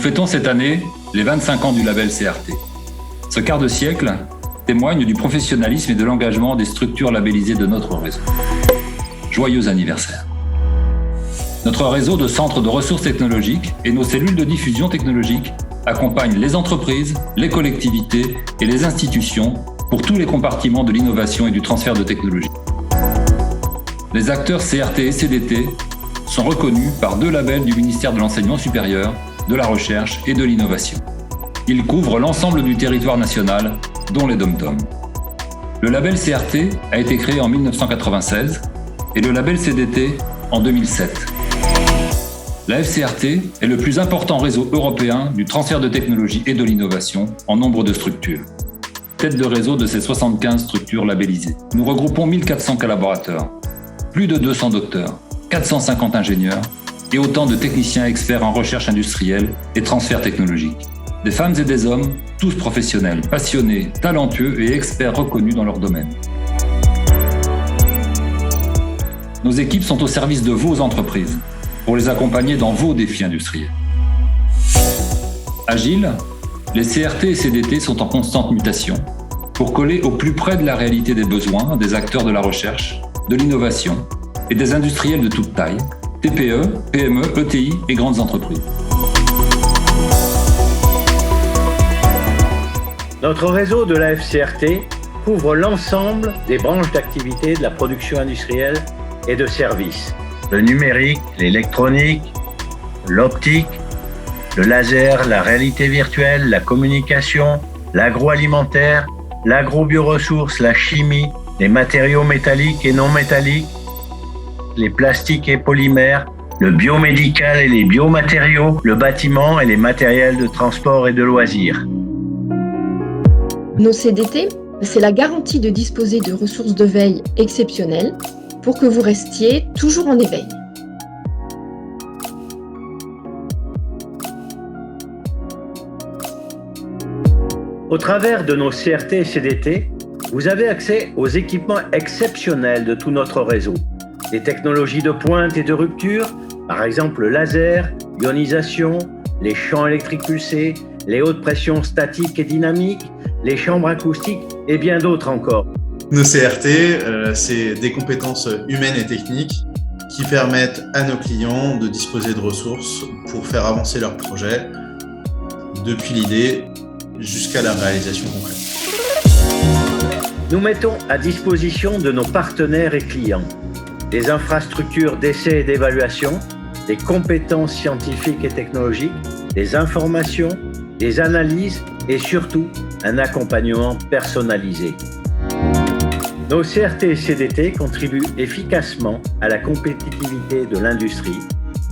fêtons cette année les 25 ans du label CRT. Ce quart de siècle témoigne du professionnalisme et de l'engagement des structures labellisées de notre réseau. Joyeux anniversaire. Notre réseau de centres de ressources technologiques et nos cellules de diffusion technologique accompagnent les entreprises, les collectivités et les institutions pour tous les compartiments de l'innovation et du transfert de technologie. Les acteurs CRT et CDT sont reconnus par 2 labels du ministère de l'Enseignement supérieur, de la Recherche et de l'Innovation. Ils couvrent l'ensemble du territoire national, dont les DOM-TOM. Le label CRT a été créé en 1996 et le label CDT en 2007. La FCRT est le plus important réseau européen du transfert de technologie et de l'innovation en nombre de structures. Tête de réseau de ces 75 structures labellisées. Nous regroupons 1400 collaborateurs, plus de 200 docteurs, 450 ingénieurs et autant de techniciens experts en recherche industrielle et transfert technologique. Des femmes et des hommes, tous professionnels, passionnés, talentueux et experts reconnus dans leur domaine. Nos équipes sont au service de vos entreprises pour les accompagner dans vos défis industriels. Agiles, les CRT et CDT sont en constante mutation pour coller au plus près de la réalité des besoins des acteurs de la recherche, de l'innovation et des industriels de toute taille, TPE, PME, ETI et grandes entreprises. Notre réseau de la FCRT couvre l'ensemble des branches d'activité de la production industrielle et de services. Le numérique, l'électronique, l'optique, le laser, la réalité virtuelle, la communication, l'agroalimentaire, l'agrobiosressources, la chimie, les matériaux métalliques et non métalliques, les plastiques et polymères, le biomédical et les biomatériaux, le bâtiment et les matériels de transport et de loisirs. Nos CDT, c'est la garantie de disposer de ressources de veille exceptionnelles pour que vous restiez toujours en éveil. Au travers de nos CRT et CDT, vous avez accès aux équipements exceptionnels de tout notre réseau. Des technologies de pointe et de rupture, par exemple le laser, l'ionisation, les champs électriques pulsés, les hautes pressions statiques et dynamiques, les chambres acoustiques et bien d'autres encore. Nos CRT, c'est des compétences humaines et techniques qui permettent à nos clients de disposer de ressources pour faire avancer leurs projets depuis l'idée jusqu'à la réalisation concrète. Nous mettons à disposition de nos partenaires et clients des infrastructures d'essai et d'évaluation, des compétences scientifiques et technologiques, des informations, des analyses et surtout un accompagnement personnalisé. Nos CRT et CDT contribuent efficacement à la compétitivité de l'industrie,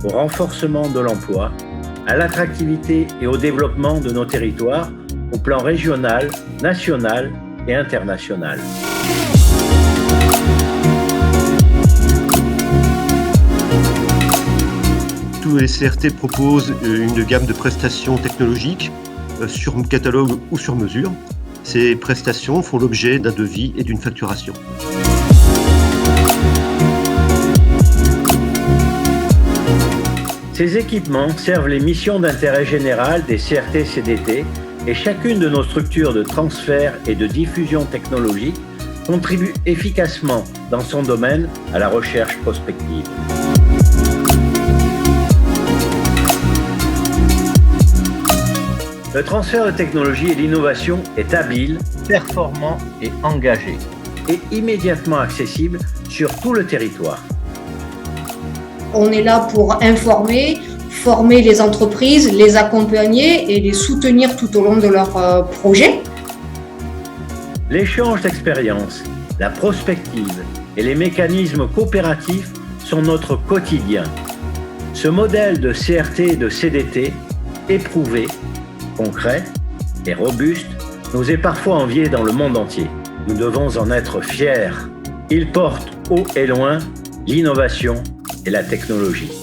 au renforcement de l'emploi, à l'attractivité et au développement de nos territoires au plan régional, national et international. Tous les CRT proposent une gamme de prestations technologiques sur catalogue ou sur mesure. Ces prestations font l'objet d'un devis et d'une facturation. Ces équipements servent les missions d'intérêt général des CRT-CDT et chacune de nos structures de transfert et de diffusion technologique contribue efficacement dans son domaine à la recherche prospective. Le transfert de technologie et l'innovation est habile, performant et engagé, et immédiatement accessible sur tout le territoire. On est là pour informer, former les entreprises, les accompagner et les soutenir tout au long de leur projet. L'échange d'expériences, la prospective et les mécanismes coopératifs sont notre quotidien. Ce modèle de CRT et de CDT, éprouvé, concret et robuste, nous est parfois envié dans le monde entier. Nous devons en être fiers. Il porte haut et loin l'innovation et la technologie.